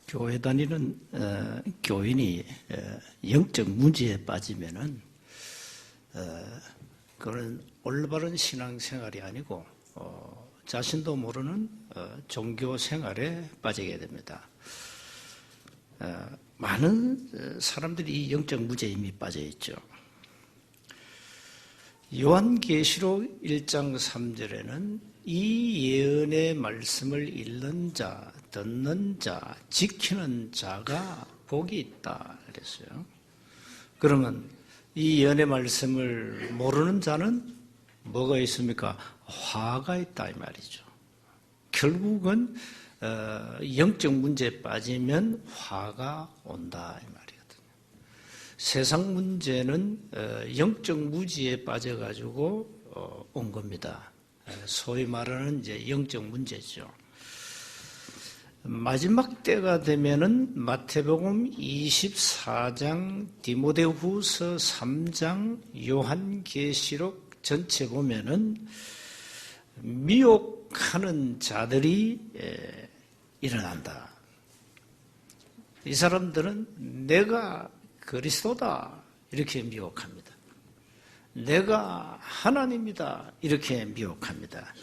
교회 다니는 교인이 영적 문제에 빠지면은 그거는 올바른 신앙생활이 아니고 자신도 모르는 종교 생활에 빠지게 됩니다. 많은 사람들이 이 영적 문제에 이미 빠져 있죠. 요한계시록 1장 3절에는 이 예언의 말씀을 읽는 자, 듣는 자, 지키는 자가 복이 있다 그랬어요. 그러면 이 예언의 말씀을 모르는 자는 뭐가 있습니까? 화가 있다 이 말이죠. 결국은 영적 문제에 빠지면 화가 온다 이 말이거든요. 세상 문제는 영적 무지에 빠져가지고 온 겁니다. 소위 말하는 이제 영적 문제죠. 마지막 때가 되면은 마태복음 24장, 디모데후서 3장, 요한계시록 전체 보면은 미혹하는 자들이 일어난다. 이 사람들은 내가 그리스도다 이렇게 미혹합니다. 내가 하나님이다 이렇게 미혹합니다.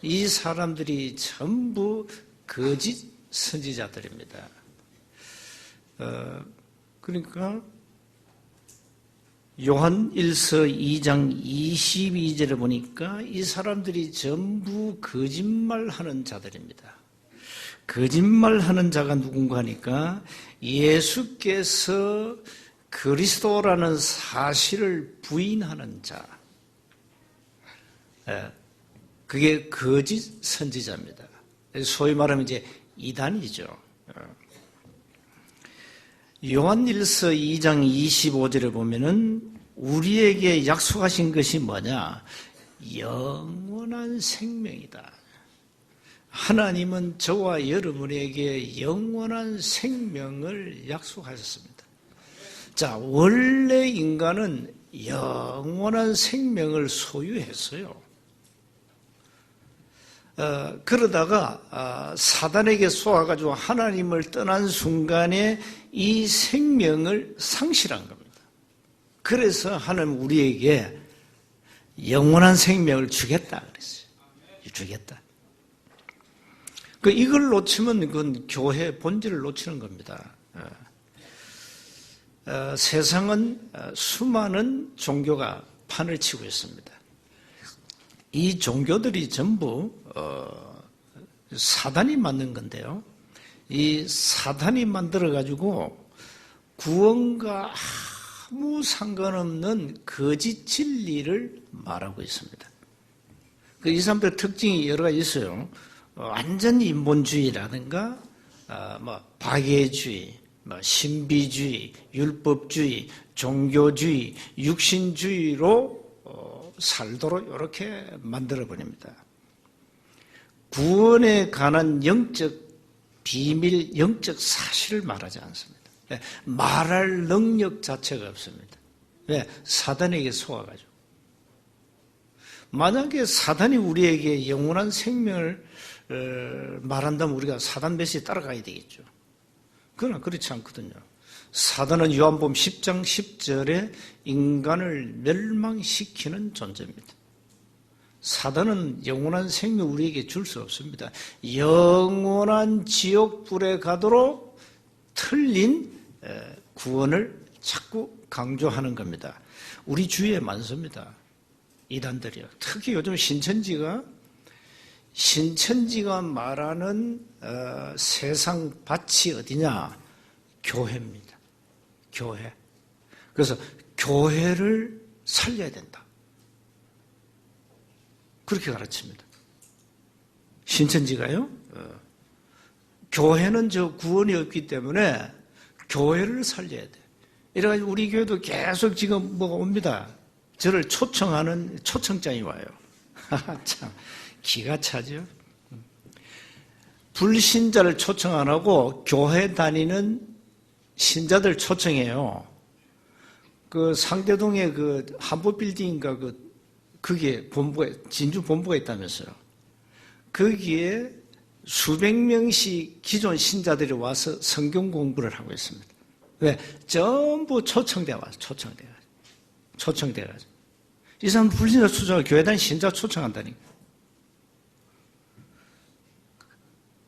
이 사람들이 전부 거짓 선지자들입니다. 그러니까 요한 1서 2장 22절에 보니까 이 사람들이 전부 거짓말하는 자들입니다. 거짓말하는 자가 누군가 하니까 예수께서 그리스도라는 사실을 부인하는 자. 그게 거짓 선지자입니다. 소위 말하면 이제 이단이죠. 요한 1서 2장 25절에 보면은 우리에게 약속하신 것이 뭐냐? 영원한 생명이다. 하나님은 저와 여러분에게 영원한 생명을 약속하셨습니다. 자, 원래 인간은 영원한 생명을 소유했어요. 그러다가 사단에게 쏘아가지고 하나님을 떠난 순간에 이 생명을 상실한 겁니다. 그래서 하나님 우리에게 영원한 생명을 주겠다 그랬어요. 주겠다. 이걸 놓치면 그건 교회 본질을 놓치는 겁니다. 세상은 수많은 종교가 판을 치고 있습니다. 이 종교들이 전부 사단이 만든 건데요. 이 사단이 만들어가지고 구원과 아무 상관없는 거짓 진리를 말하고 있습니다. 이 사람들의 특징이 여러 가지 있어요. 완전 인본주의라든가 박애주의, 신비주의, 율법주의, 종교주의, 육신주의로 살도록 이렇게 만들어버립니다. 구원에 관한 영적 비밀, 영적 사실을 말하지 않습니다. 말할 능력 자체가 없습니다. 왜? 사단에게 속아가지고. 만약에 사단이 우리에게 영원한 생명을 말한다면 우리가 사단 메시지에 따라가야 되겠죠. 그러나 그렇지 않거든요. 사단은 요한복음 10장 10절에 인간을 멸망시키는 존재입니다. 사단은 영원한 생명 우리에게 줄 수 없습니다. 영원한 지옥불에 가도록 틀린 구원을 자꾸 강조하는 겁니다. 우리 주위에 많습니다. 이단들이요. 특히 요즘 신천지가 말하는 세상 밭이 어디냐? 교회입니다. 교회. 그래서 교회를 살려야 된다. 그렇게 가르칩니다. 신천지가요. 교회는 구원이 없기 때문에 교회를 살려야 돼. 이래가지고 우리 교회도 계속 지금 뭐가 옵니다. 저를 초청하는 초청장이 와요. 참 기가 차죠. 불신자를 초청 안 하고 교회 다니는 신자들 초청해요. 상대동에 한보빌딩인가 그게 진주 본부가 있다면서요. 거기에 수백 명씩 기존 신자들이 와서 성경 공부를 하고 있습니다. 왜? 전부 초청돼 와서 초청돼가지고. 이 사람 불신자 초청을 교회단 신자 초청한다니까.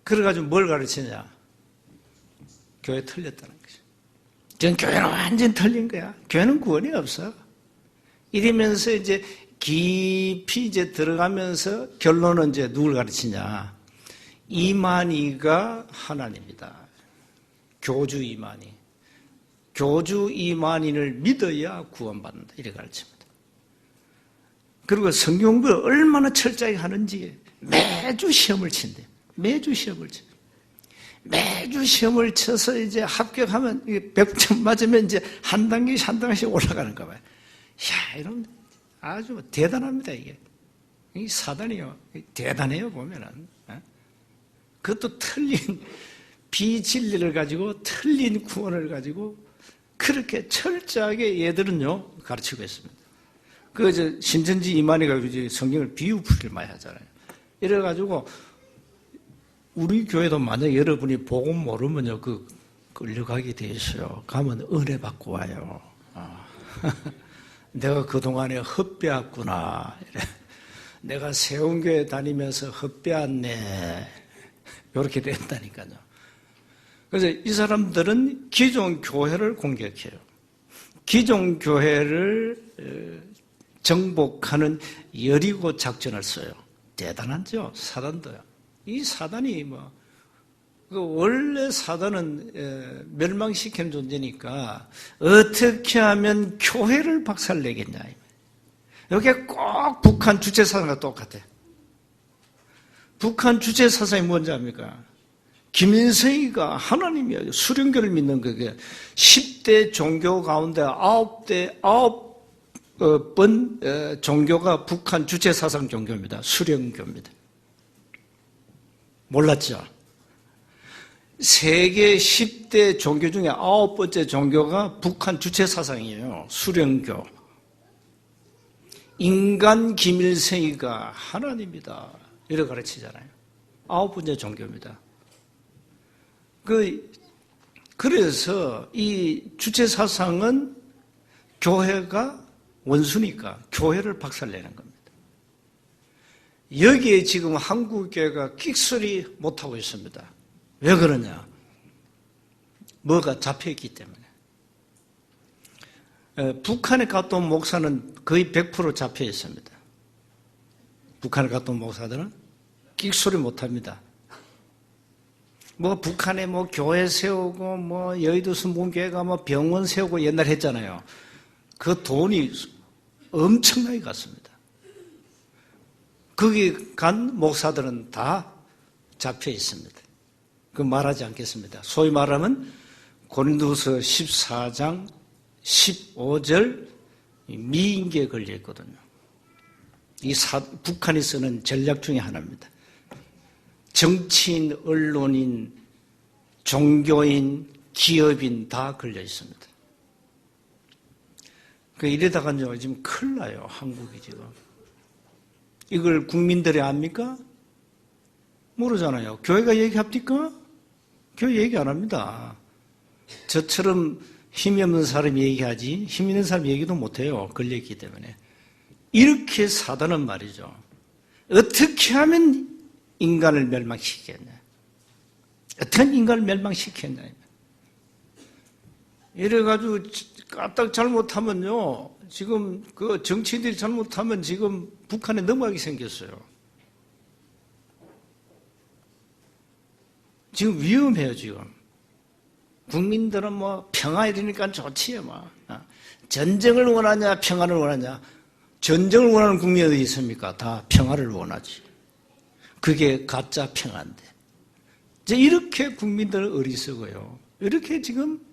그래가지고 뭘 가르치냐? 교회 틀렸다는 거죠. 전 교회는 완전 틀린 거야. 교회는 구원이 없어. 이러면서 이제 깊이 이제 들어가면서 결론은 이제 누굴 가르치냐? 이만희가 하나님이다. 교주 이만희. 교주 이만희를 믿어야 구원받는다. 이렇게 가르칩니다. 그리고 성경 공부를 얼마나 철저하게 하는지 매주 시험을 친대. 매주 시험을 쳐서 이제 합격하면 100점 맞으면 이제 한 단계씩 한 단계씩 올라가는가 봐요. 야, 이런 아주 대단합니다, 이게. 이 사단이요. 대단해요, 보면은. 그것도 틀린 비진리를 가지고 틀린 구원을 가지고 그렇게 철저하게 얘들은요, 가르치고 있습니다. 신천지 이만희가 이제 성경을 비유풀이를 많이 하잖아요. 이래가지고 우리 교회도 만약 여러분이 복음 모르면요, 끌려가게 돼 있어요. 가면 은혜 받고 와요. 내가 그동안에 헛배웠구나. 내가 세운교회 다니면서 헛배웠네. 이렇게 된다니까요. 그래서 이 사람들은 기존 교회를 공격해요. 기존 교회를 정복하는 여리고 작전을 써요. 대단하죠? 사단도요. 이 사단이 원래 사단은 멸망시키는 존재니까 어떻게 하면 교회를 박살내겠냐. 이게 꼭 북한 주체사상과 똑같아. 북한 주체사상이 뭔지 압니까? 김일성이가 하나님이에요. 수령교를 믿는 그게 10대 종교 가운데 9번 종교가 북한 주체사상 종교입니다. 수령교입니다. 몰랐죠? 세계 10대 종교 중에 9번째 종교가 북한 주체사상이에요. 수령교. 인간 김일성이가 하나님이다. 이렇게 가르치잖아요. 9번째 종교입니다. 그래서 이 주체사상은 교회가 원수니까 교회를 박살내는 겁니다. 여기에 지금 한국교회가 끽소리 못하고 있습니다. 왜 그러냐? 뭐가 잡혀있기 때문에. 북한에 갔다 온 목사는 거의 100% 잡혀 있습니다. 북한에 갔다 온 목사들은 끽소리 못합니다. 북한에 교회 세우고 여의도 순복음교회가 병원 세우고 옛날 했잖아요. 그 돈이 엄청나게 갔습니다. 거기 간 목사들은 다 잡혀 있습니다. 그 말하지 않겠습니다. 소위 말하면 고린도서 14장 15절 미인계에 걸려 있거든요. 북한이 쓰는 전략 중에 하나입니다. 정치인, 언론인, 종교인, 기업인 다 걸려 있습니다. 이러다가요, 지금 큰일 나요, 한국이 지금. 이걸 국민들이 압니까? 모르잖아요. 교회가 얘기합니까? 교회 얘기 안 합니다. 저처럼 힘이 없는 사람이 얘기하지, 힘 있는 사람이 얘기도 못해요. 걸려있기 때문에. 이렇게 사단은 말이죠. 어떻게 하면 인간을 멸망시키겠냐. 어떻게 하면 인간을 멸망시키겠냐. 이래가지고 까딱 잘못하면요, 지금 정치인들이 잘못하면 지금 북한에 넘어가게 생겼어요. 지금 위험해요, 지금. 국민들은 평화 이러니까 좋지요, 전쟁을 원하냐, 평화를 원하냐. 전쟁을 원하는 국민이 어디 있습니까? 다 평화를 원하지. 그게 가짜 평화인데. 이제 이렇게 국민들은 어리석어요. 이렇게 지금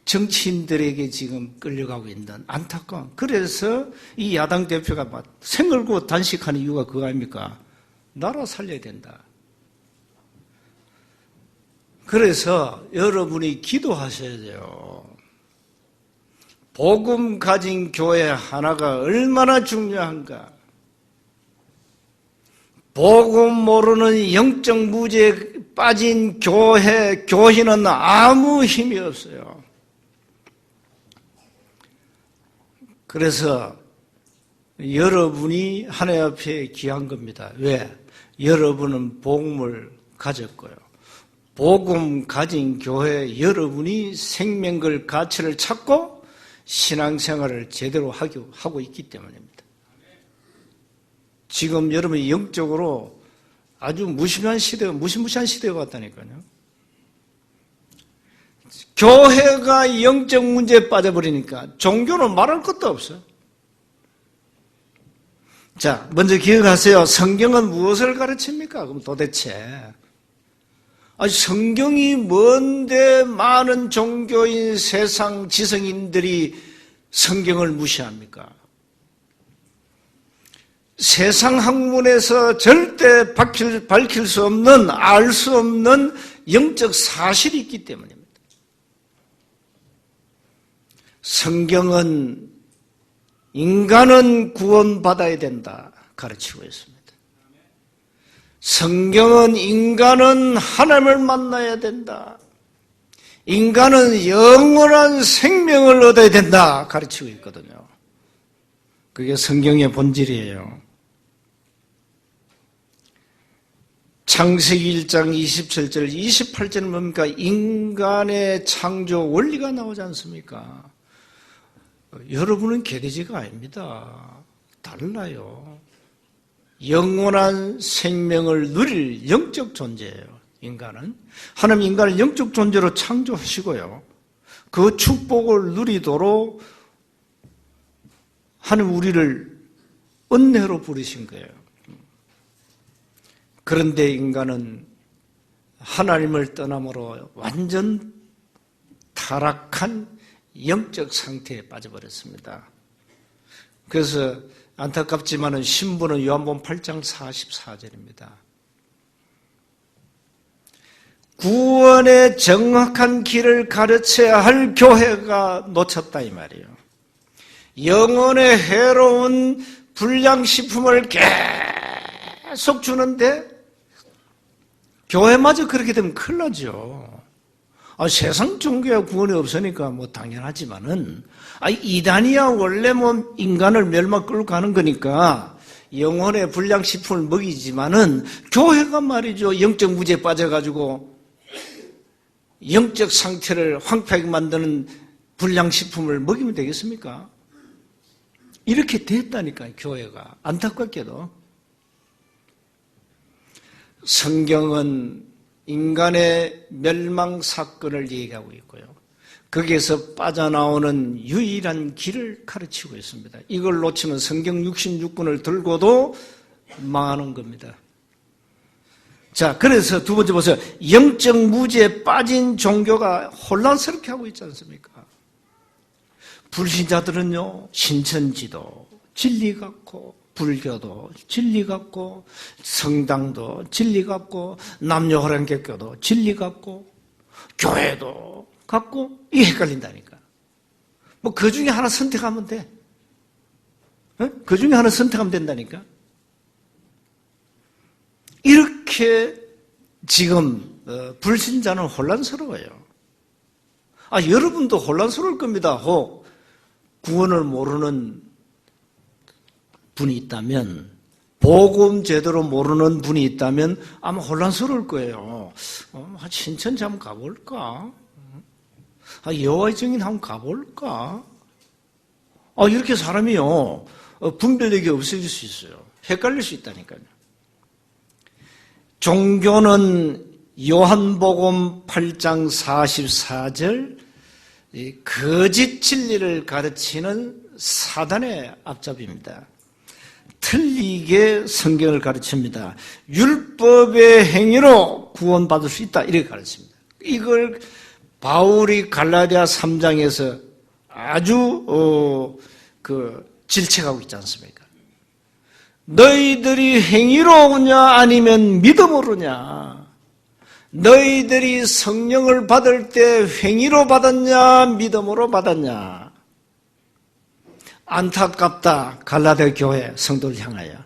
정치인들에게 지금 끌려가고 있는 안타까운. 그래서 이 야당 대표가 생걸고 단식하는 이유가 그거 아닙니까? 나라 살려야 된다. 그래서 여러분이 기도하셔야 돼요. 복음 가진 교회 하나가 얼마나 중요한가. 복음 모르는 영적 무지에 빠진 교회는 아무 힘이 없어요. 그래서 여러분이 하나님 앞에 귀한 겁니다. 왜? 여러분은 복음을 가졌고요. 복음 가진 교회 여러분이 생명글 가치를 찾고 신앙생활을 제대로 하고 있기 때문입니다. 지금 여러분이 영적으로 아주 무시무시한 시대가 왔다니까요. 교회가 영적 문제에 빠져버리니까 종교는 말할 것도 없어요. 자, 먼저 기억하세요. 성경은 무엇을 가르칩니까? 그럼 도대체 성경이 뭔데 많은 종교인 세상 지성인들이 성경을 무시합니까? 세상 학문에서 절대 밝힐 수 없는, 알 수 없는 영적 사실이 있기 때문입니다. 성경은 인간은 구원받아야 된다 가르치고 있습니다. 성경은 인간은 하나님을 만나야 된다. 인간은 영원한 생명을 얻어야 된다 가르치고 있거든요. 그게 성경의 본질이에요. 창세기 1장 27절, 28절은 뭡니까? 인간의 창조 원리가 나오지 않습니까? 여러분은 개돼지가 아닙니다. 달라요. 영원한 생명을 누릴 영적 존재예요. 인간은. 하나님 인간을 영적 존재로 창조하시고요. 그 축복을 누리도록 하나님 우리를 은혜로 부르신 거예요. 그런데 인간은 하나님을 떠남으로 완전 타락한 영적 상태에 빠져버렸습니다. 그래서 안타깝지만은 신부는 요한복음 8장 44절입니다. 구원의 정확한 길을 가르쳐야 할 교회가 놓쳤다 이 말이에요. 영혼의 해로운 불량식품을 계속 주는데 교회마저 그렇게 되면 큰일 나죠. 세상 종교야 구원이 없으니까 당연하지만은 이단이야 원래 인간을 멸망 끌고 가는 거니까 영혼의 불량식품을 먹이지만은 교회가 말이죠 영적 무지에 빠져가지고 영적 상태를 황폐하게 만드는 불량식품을 먹이면 되겠습니까? 이렇게 됐다니까요 교회가. 안타깝게도 성경은 인간의 멸망 사건을 얘기하고 있고요. 거기에서 빠져나오는 유일한 길을 가르치고 있습니다. 이걸 놓치면 성경 66권을 들고도 망하는 겁니다. 자, 그래서 두 번째 보세요. 영적 무지에 빠진 종교가 혼란스럽게 하고 있지 않습니까? 불신자들은요, 신천지도 진리 같고, 불교도 진리 같고, 성당도 진리 같고, 남녀호랑객교도 진리 같고, 교회도 같고, 이게 헷갈린다니까. 그 중에 하나 선택하면 돼. 그 중에 하나 선택하면 된다니까. 이렇게 지금 불신자는 혼란스러워요. 여러분도 혼란스러울 겁니다. 혹 구원을 모르는 분이 있다면, 복음 제대로 모르는 분이 있다면 아마 혼란스러울 거예요. 신천지 한번 가볼까? 여호와의 증인 한번 가볼까? 이렇게 사람이요 분별력이 없어질 수 있어요. 헷갈릴 수 있다니까요. 종교는 요한복음 8장 44절 거짓 진리를 가르치는 사단의 앞잡이입니다. 틀리게 성경을 가르칩니다. 율법의 행위로 구원받을 수 있다 이렇게 가르칩니다. 이걸 바울이 갈라디아 3장에서 아주 질책하고 있지 않습니까? 너희들이 행위로 오냐 아니면 믿음으로 오냐? 너희들이 성령을 받을 때 행위로 받았냐 믿음으로 받았냐? 안타깝다 갈라디아 교회 성도를 향하여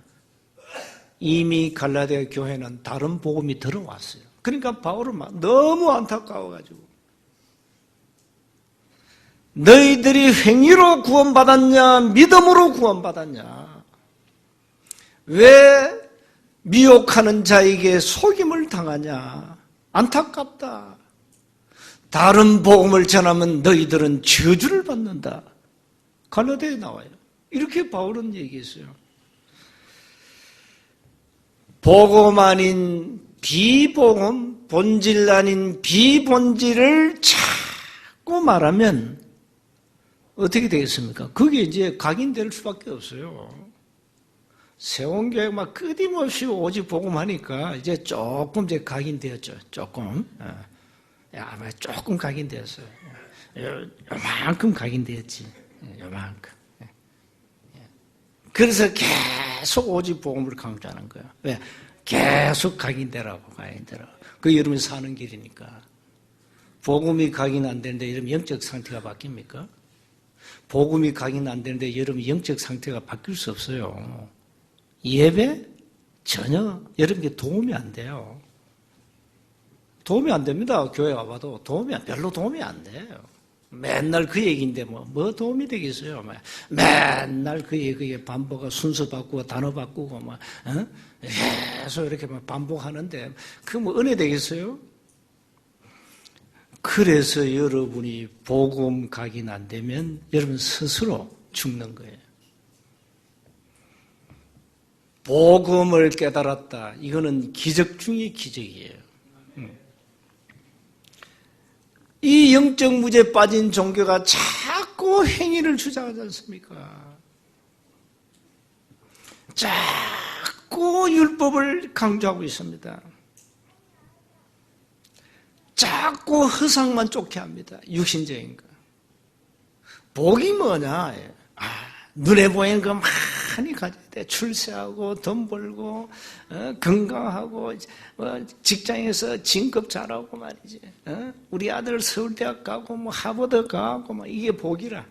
이미 갈라디아 교회는 다른 복음이 들어왔어요. 그러니까 바울은 막 너무 안타까워가지고 너희들이 행위로 구원받았냐 믿음으로 구원받았냐, 왜 미혹하는 자에게 속임을 당하냐, 안타깝다. 다른 복음을 전하면 너희들은 저주를 받는다. 갈라디아에 나와요. 이렇게 바울은 얘기했어요. 복음 아닌 비복음, 본질 아닌 비본질을 자꾸 말하면 어떻게 되겠습니까? 그게 이제 각인될 수밖에 없어요. 세원교회 막 끊임없이 오직 복음하니까 이제 조금 이제 각인되었죠. 조금. 아마 조금 각인되었어요. 요만큼 각인되었지. 요만큼. 그래서 계속 오직 복음을 강조하는 거예요. 왜? 계속 각인되라고. 그게 여러분이 사는 길이니까. 복음이 각인 안 되는데 여러분 영적 상태가 바뀝니까? 복음이 각인 안 되는데 여러분 영적 상태가 바뀔 수 없어요. 예배? 전혀 여러분께 도움이 안 돼요. 도움이 안 됩니다. 교회 와봐도 별로 도움이 안 돼요. 맨날 그 얘기인데 뭐 도움이 되겠어요. 맨날 그 얘기에 반복하고 순서 바꾸고 단어 바꾸고 계속 이렇게 반복하는데 그 뭐 은혜 되겠어요? 그래서 여러분이 복음 각인 안 되면 여러분 스스로 죽는 거예요. 복음을 깨달았다. 이거는 기적 중의 기적이에요. 이 영적 무죄에 빠진 종교가 자꾸 행위를 주장하지 않습니까? 자꾸 율법을 강조하고 있습니다. 자꾸 허상만 쫓게 합니다. 육신적인 거. 복이 뭐냐? 눈에 보이는 거 많이 가져야 돼. 출세하고 돈 벌고 건강하고 직장에서 진급 잘하고 말이지. 우리 아들 서울대학 가고 하버드 가고 이게 복이라.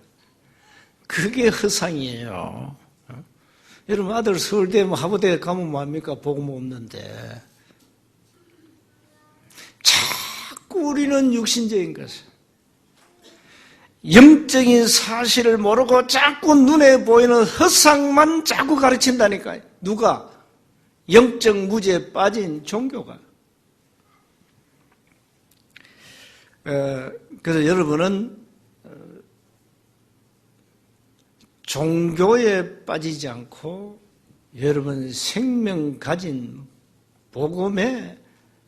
그게 허상이에요. 여러분 아들 서울대 하버드에 가면 뭐합니까? 복음 없는데. 자꾸 우리는 육신적인 것을, 영적인 사실을 모르고 자꾸 눈에 보이는 허상만 자꾸 가르친다니까요. 누가? 영적 무지에 빠진 종교가. 그래서 여러분은 종교에 빠지지 않고 여러분 생명 가진 복음에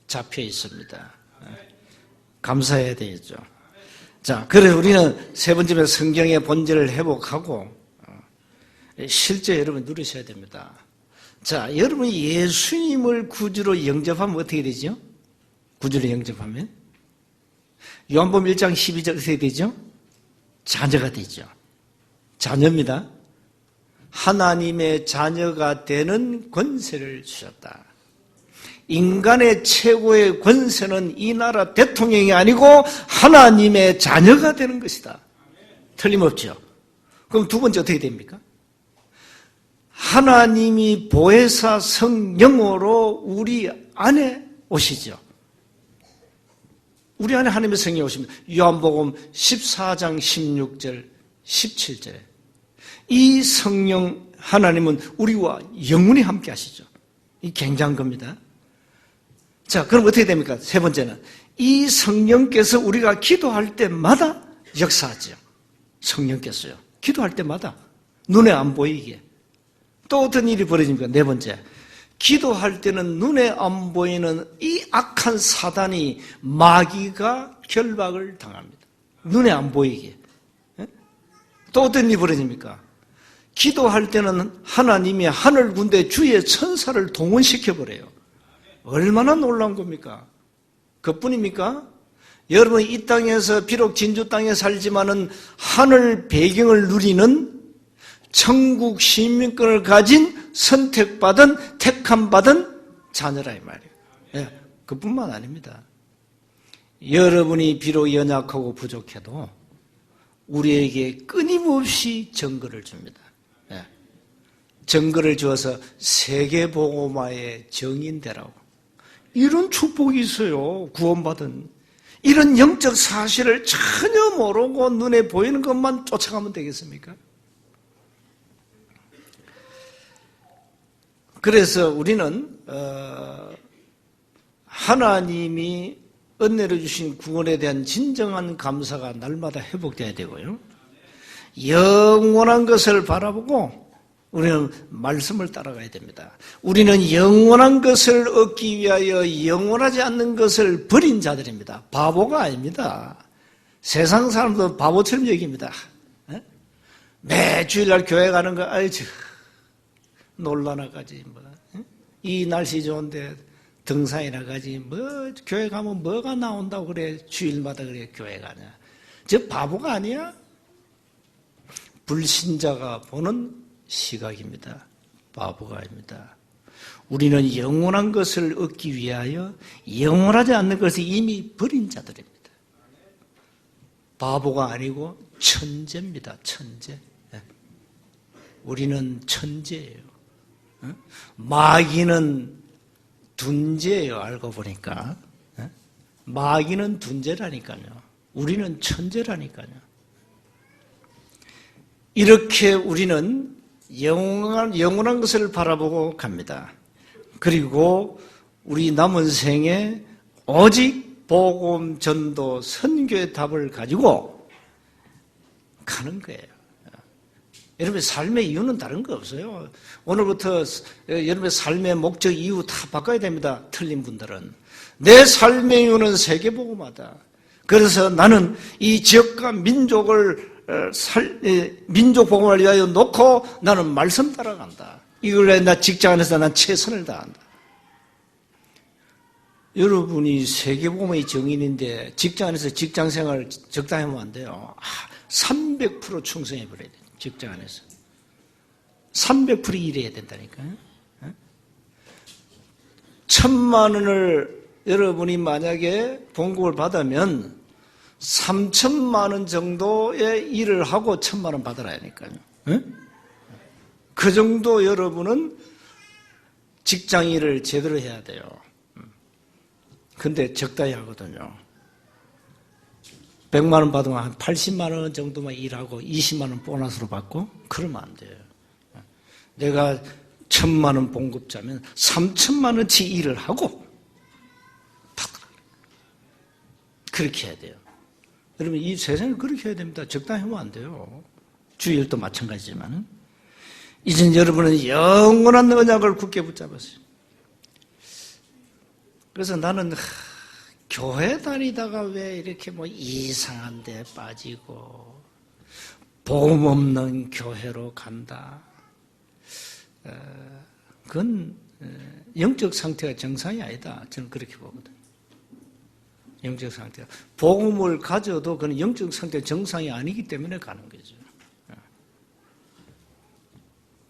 잡혀 있습니다. 감사해야 되겠죠. 자, 그래서 우리는 세 번째로 성경의 본질을 회복하고 실제 여러분 누리셔야 됩니다. 자, 여러분이 예수님을 구주로 영접하면 어떻게 되죠? 구주로 영접하면? 요한복음 1장 12절 어떻게 되죠? 자녀가 되죠. 자녀입니다. 하나님의 자녀가 되는 권세를 주셨다. 인간의 최고의 권세는 이 나라 대통령이 아니고 하나님의 자녀가 되는 것이다. 틀림없죠. 그럼 두 번째 어떻게 됩니까? 하나님이 보혜사 성령으로 우리 안에 오시죠. 우리 안에 하나님의 성령이 오십니다. 요한복음 14장 16절 17절에 이 성령 하나님은 우리와 영원히 함께 하시죠. 이 굉장한 겁니다. 자, 그럼 어떻게 됩니까? 세 번째는 이 성령께서 우리가 기도할 때마다 역사하죠. 성령께서요. 기도할 때마다 눈에 안 보이게. 또 어떤 일이 벌어집니까? 네 번째. 기도할 때는 눈에 안 보이는 이 악한 사단이 마귀가 결박을 당합니다. 눈에 안 보이게. 또 어떤 일이 벌어집니까? 기도할 때는 하나님이 하늘 군대 주의 천사를 동원시켜버려요. 얼마나 놀라운 겁니까? 그뿐입니까? 여러분 이 땅에서 비록 진주 땅에 살지만은 하늘 배경을 누리는 천국 시민권을 가진 선택받은 택함받은 자녀라 이 말이에요. 네, 그뿐만 아닙니다. 여러분이 비록 연약하고 부족해도 우리에게 끊임없이 증거를 줍니다. 네. 증거를 주어서 세계복음화의 정인 되라고. 이런 축복이 있어요. 구원받은. 이런 영적 사실을 전혀 모르고 눈에 보이는 것만 쫓아가면 되겠습니까? 그래서 우리는 하나님이 은혜로 주신 구원에 대한 진정한 감사가 날마다 회복돼야 되고요. 영원한 것을 바라보고 우리는 말씀을 따라가야 됩니다. 우리는 영원한 것을 얻기 위하여 영원하지 않는 것을 버린 자들입니다. 바보가 아닙니다. 세상 사람도 바보처럼 얘기합니다. 매 주일날 교회 가는 거 알죠? 놀러나 가지 뭐. 이 날씨 좋은데 등산이나 가지 뭐 교회 가면 뭐가 나온다고 그래 주일마다 그래 교회 가냐. 저 바보가 아니야? 불신자가 보는 시각입니다. 바보가 아닙니다. 우리는 영원한 것을 얻기 위하여 영원하지 않는 것을 이미 버린 자들입니다. 바보가 아니고 천재입니다. 천재. 우리는 천재예요. 마귀는 둔재예요. 알고 보니까. 마귀는 둔재라니까요. 우리는 천재라니까요. 이렇게 우리는 영원한 것을 바라보고 갑니다. 그리고 우리 남은 생에 오직 복음, 전도, 선교의 답을 가지고 가는 거예요. 여러분의 삶의 이유는 다른 거 없어요. 오늘부터 여러분의 삶의 목적, 이유 다 바꿔야 됩니다. 틀린 분들은. 내 삶의 이유는 세계복음화다. 그래서 나는 이 지역과 민족을 민족 복음을 위하여 놓고 나는 말씀 따라간다. 이걸 위해 나 직장 안에서 난 최선을 다한다. 여러분이 세계복음의 정인인데 직장 안에서 직장생활 적당히 하면 안 돼요. 300% 충성해버려야 돼요. 직장 안에서 300% 일해야 된다니까요. 1,000만 원을 여러분이 만약에 봉급을 받으면 3,000만 원 정도의 일을 하고 1,000만 원 받으라니까요. 그 정도 여러분은 직장 일을 제대로 해야 돼요. 근데 적당히 하거든요. 100만 원 받으면 한 80만 원 정도만 일하고 20만 원 보너스로 받고 그러면 안 돼요. 내가 1,000만 원 봉급자면 3,000만 원치 일을 하고 받으라. 그렇게 해야 돼요. 여러분 이 세상을 그렇게 해야 됩니다. 적당히 하면 안 돼요. 주일도 마찬가지지만 이젠 여러분은 영원한 언약을 굳게 붙잡았어요. 그래서 나는 교회 다니다가 왜 이렇게 뭐 이상한 데 빠지고 복음 없는 교회로 간다. 그건 영적 상태가 정상이 아니다. 저는 그렇게 보거든요. 영적 상태가. 복음을 가져도 그건 영적 상태가 정상이 아니기 때문에 가는 거죠.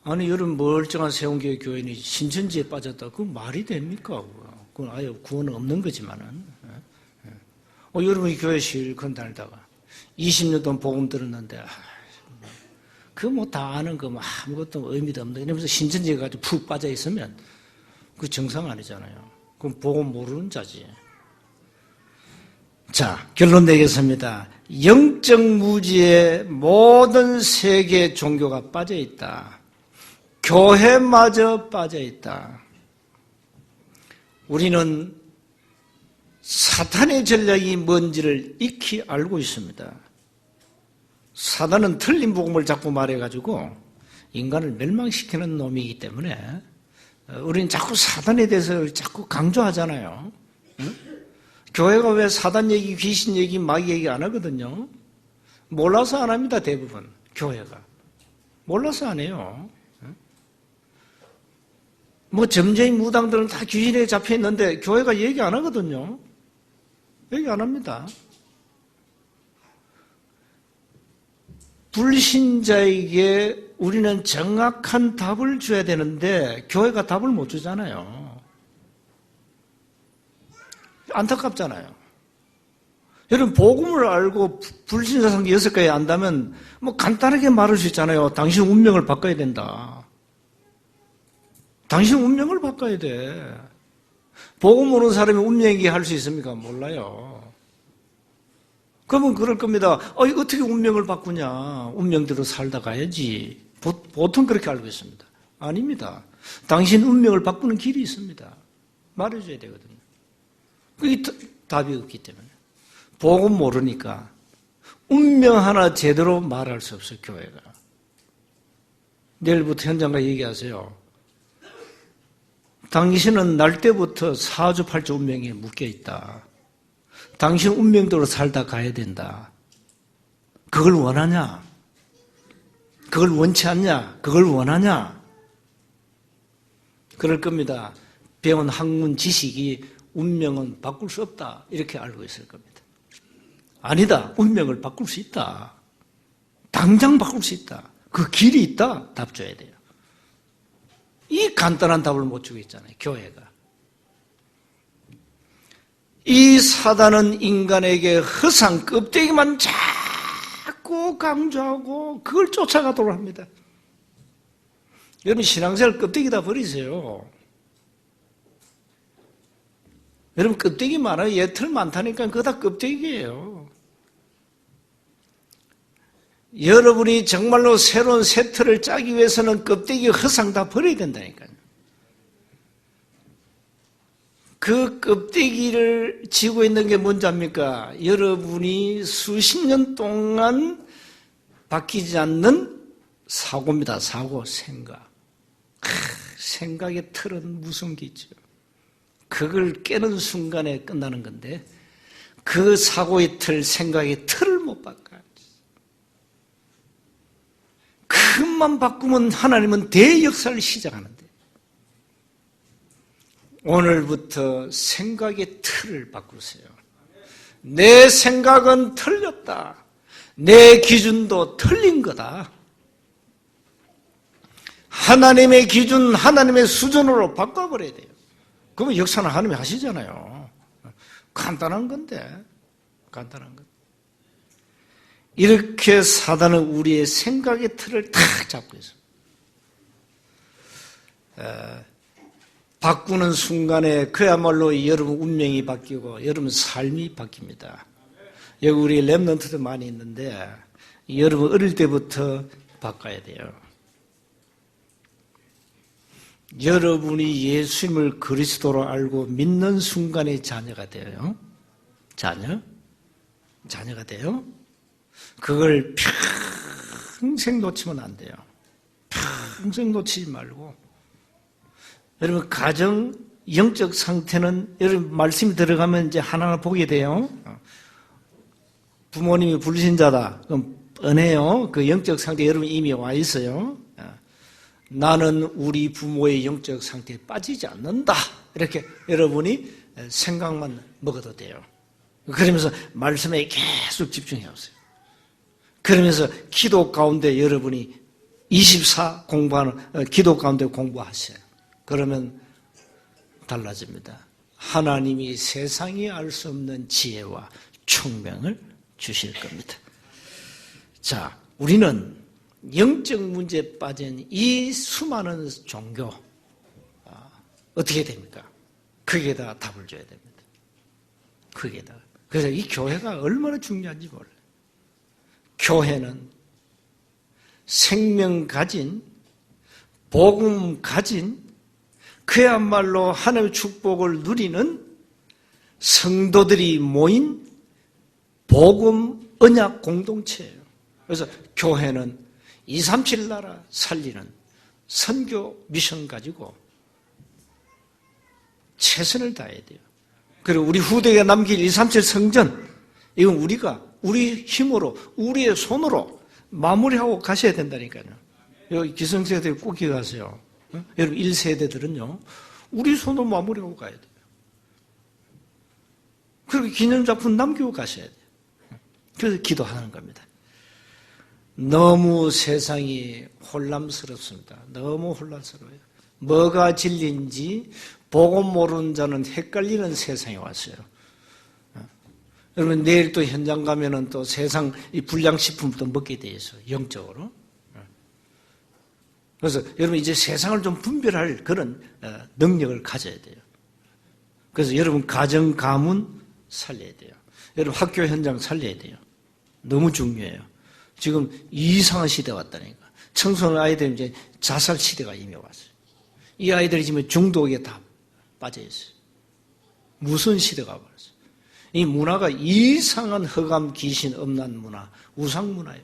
아니 여러분 멀쩡한 세운교회 교인이 신천지에 빠졌다. 그건 말이 됩니까? 그건 아예 구원은 없는 거지만은. 여러분이 교회 실컷 다니다가 20년 동안 복음 들었는데 그 뭐 다 아는 거 뭐 아무것도 의미도 없는 이러면서 신천지에 가지고 푹 빠져 있으면 그 정상 아니잖아요. 그럼 복음 모르는 자지. 자, 결론 내겠습니다. 영적 무지에 모든 세계 종교가 빠져 있다. 교회마저 빠져 있다. 우리는 사탄의 전략이 뭔지를 익히 알고 있습니다. 사단은 틀린 복음을 자꾸 말해가지고 인간을 멸망시키는 놈이기 때문에 우리는 자꾸 사단에 대해서 자꾸 강조하잖아요. 응? 교회가 왜 사단 얘기, 귀신 얘기, 마귀 얘기 안 하거든요. 몰라서 안 합니다. 대부분 교회가. 몰라서 안 해요. 뭐 점쟁이 무당들은 다 귀신에 잡혀있는데 교회가 얘기 안 하거든요. 얘기 안 합니다. 불신자에게 우리는 정확한 답을 줘야 되는데 교회가 답을 못 주잖아요. 안타깝잖아요. 여러분 복음을 알고 불신자 성경 6가지 안다면 뭐 간단하게 말할 수 있잖아요. 당신 운명을 바꿔야 된다. 당신 운명을 바꿔야 돼. 복음 모르는 사람이 운명 얘기할 수 있습니까? 몰라요. 그러면 그럴 겁니다. 어떻게 운명을 바꾸냐. 운명대로 살다 가야지. 보통 그렇게 알고 있습니다. 아닙니다. 당신 운명을 바꾸는 길이 있습니다. 말해줘야 되거든요. 그게 답이 없기 때문에. 복음 모르니까 운명 하나 제대로 말할 수 없어요, 교회가. 내일부터 현장과 얘기하세요. 당신은 날 때부터 사주팔자 운명에 묶여있다. 당신 운명대로 살다 가야 된다. 그걸 원하냐? 그걸 원치 않냐? 그걸 원하냐? 그럴 겁니다. 배운 학문 지식이 운명은 바꿀 수 없다. 이렇게 알고 있을 겁니다. 아니다. 운명을 바꿀 수 있다. 당장 바꿀 수 있다. 그 길이 있다. 답 줘야 돼요. 이 간단한 답을 못 주고 있잖아요. 교회가. 이 사단은 인간에게 허상 껍데기만 자꾸 강조하고 그걸 쫓아가도록 합니다. 여러분 신앙생활 껍데기 다 버리세요. 여러분 껍데기 많아요. 예틀 많다니까 그거 다 껍데기예요. 여러분이 정말로 새로운 새 틀을 짜기 위해서는 껍데기 허상 다 버려야 된다니까요. 그 껍데기를 지고 있는 게 뭔지 압니까? 여러분이 수십 년 동안 바뀌지 않는 사고입니다. 사고, 생각. 생각의 틀은 무서운 게 있죠. 그걸 깨는 순간에 끝나는 건데 그 사고의 틀, 생각의 틀을 못 바꿔요. 그것만 바꾸면 하나님은 대역사를 시작하는데 오늘부터 생각의 틀을 바꾸세요. 내 생각은 틀렸다. 내 기준도 틀린 거다. 하나님의 기준, 하나님의 수준으로 바꿔버려야 돼요. 그러면 역사는 하나님이 하시잖아요. 간단한 건데, 간단한 것. 이렇게 사단은 우리의 생각의 틀을 탁 잡고 있습니다. 바꾸는 순간에 그야말로 여러분 운명이 바뀌고 여러분 삶이 바뀝니다. 여기 우리 랩런트도 많이 있는데 여러분 어릴 때부터 바꿔야 돼요. 여러분이 예수님을 그리스도로 알고 믿는 순간에 자녀가 돼요. 자녀가 돼요. 그걸 평생 놓치면 안 돼요. 평생 놓치지 말고. 여러분, 가정, 영적 상태는, 여러분, 말씀이 들어가면 이제 하나하나 보게 돼요. 부모님이 불신자다. 그럼 뻔해요. 그 영적 상태 여러분 이미 와 있어요. 나는 우리 부모의 영적 상태에 빠지지 않는다. 이렇게 여러분이 생각만 먹어도 돼요. 그러면서 말씀에 계속 집중해 오세요. 그러면서 기도 가운데 여러분이 24 공부하는, 기도 가운데 공부하세요. 그러면 달라집니다. 하나님이 세상이 알 수 없는 지혜와 총명을 주실 겁니다. 자, 우리는 영적 문제에 빠진 이 수많은 종교, 어떻게 됩니까? 거기에다 답을 줘야 됩니다. 거기에다. 그래서 이 교회가 얼마나 중요한지 몰라요. 교회는 생명 가진, 복음 가진, 그야말로 하나님의 축복을 누리는 성도들이 모인 복음 언약 공동체예요. 그래서 교회는 237 나라 살리는 선교 미션 가지고 최선을 다해야 돼요. 그리고 우리 후대에 남길 237 성전, 이건 우리가 우리 힘으로, 우리의 손으로 마무리하고 가셔야 된다니까요. 여기 기성세대 꼭 기억하세요. 여러분 1세대들은요, 우리 손으로 마무리하고 가야 돼요. 그리고 기념작품 남기고 가셔야 돼요. 그래서 기도하는 겁니다. 너무 세상이 혼란스럽습니다. 너무 혼란스러워요. 뭐가 진리인지 복음 모르는 자는 헷갈리는 세상에 왔어요. 여러분 내일 또 현장 가면은 또 세상 이 불량식품도 먹게 돼 있어요. 영적으로. 그래서 여러분 이제 세상을 좀 분별할 그런 능력을 가져야 돼요. 그래서 여러분 가정, 가문 살려야 돼요. 여러분 학교 현장 살려야 돼요. 너무 중요해요. 지금 이상한 시대가 왔다니까. 청소년 아이들 이제 자살 시대가 이미 왔어요. 이 아이들이 지금 중독에 다 빠져 있어요. 무슨 시대가 왔어요. 이 문화가 이상한 허감, 귀신, 음란 문화, 우상 문화예요.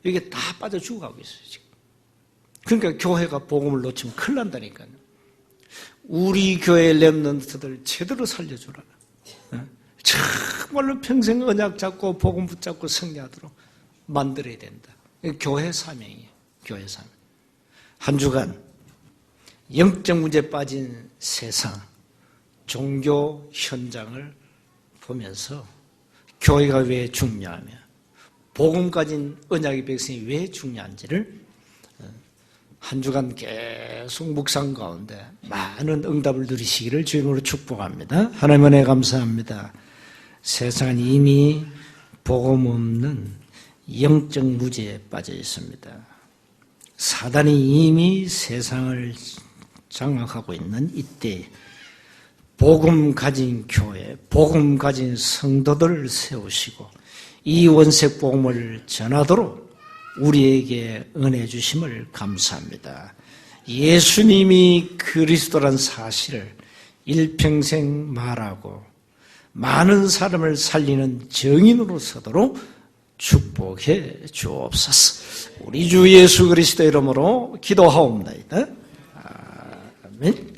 이게 다 빠져 죽어가고 있어요, 지금. 그러니까 교회가 복음을 놓치면 큰일 난다니까요. 우리 교회 렘넌트들 제대로 살려주라. 정말로 평생 언약 잡고 복음 붙잡고 승리하도록 만들어야 된다. 교회 사명이에요. 교회 사명. 한 주간 영적 문제에 빠진 세상, 종교 현장을 보면서 교회가 왜 중요하며 복음 가진 언약의 백성이 왜 중요한지를 한 주간 계속 묵상 가운데 많은 응답을 누리시기를 주님으로 축복합니다. 하나님 은혜 감사합니다. 세상은 이미 복음 없는 영적 무지에 빠져 있습니다. 사단이 이미 세상을 장악하고 있는 이때 복음 가진 교회, 복음 가진 성도들을 세우시고 이 원색 복음을 전하도록 우리에게 은혜 주심을 감사합니다. 예수님이 그리스도란 사실을 일평생 말하고 많은 사람을 살리는 증인으로 서도록 축복해 주옵소서. 우리 주 예수 그리스도 이름으로 기도하옵나이다. 아멘.